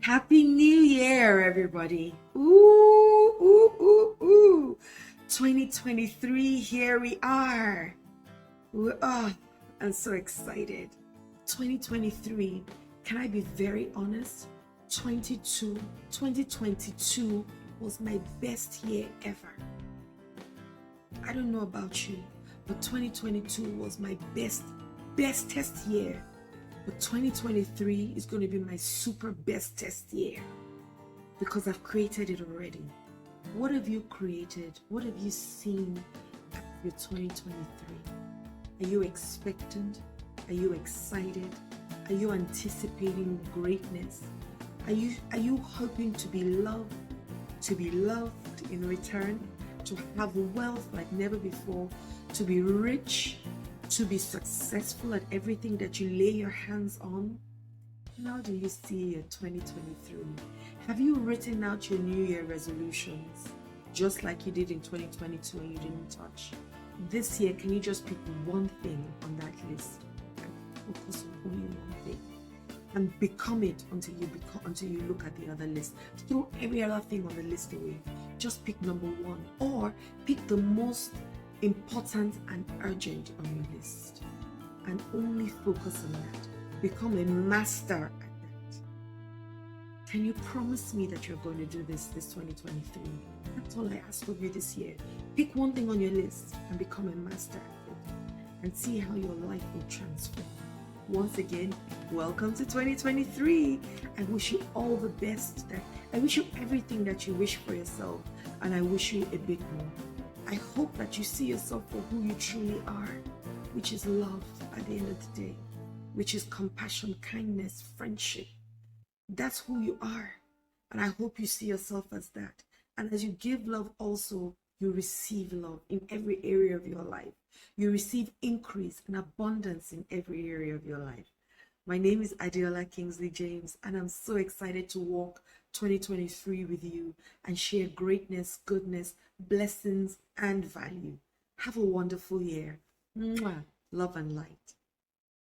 Happy New Year, everybody. Ooh, ooh, ooh, ooh. 2023, here we are. I'm so excited. 2023, can I be very honest? 2022 was my best year ever. I don't know about you, but 2022 was my bestest year. But 2023 is going to be my super bestest year because I've created it already. What have you created? What have you seen as your 2023? Are you expectant? Are you excited? Are you anticipating greatness? Are you hoping to be loved in return, to have wealth like never before, to be rich, to be successful at everything that you lay your hands on? How do you see your 2023? Have you written out your New Year resolutions just like you did in 2022 and you didn't touch? This year, can you just pick one thing on that list and focus on only one thing and become it until you look at the other list? Throw every other thing on the list away. Just pick number one, or pick the most important and urgent on your list and only focus on that. Become a master at that. Can you promise me that you're going to do this 2023? That's all I ask of you this year. Pick one thing on your list and become a master at it and see how your life will transform. Once again, welcome to 2023. I wish you all the best. I wish you everything that you wish for yourself, and I wish you a bit more. I hope that you see yourself for who you truly are, which is love at the end of the day, which is compassion, kindness, friendship. That's who you are. And I hope you see yourself as that. And as you give love also, you receive love in every area of your life. You receive increase and abundance in every area of your life. My name is Adeola Kingsley James, and I'm so excited to walk 2023 with you and share greatness, goodness, blessings, and value. Have a wonderful year. Mwah. Love and light.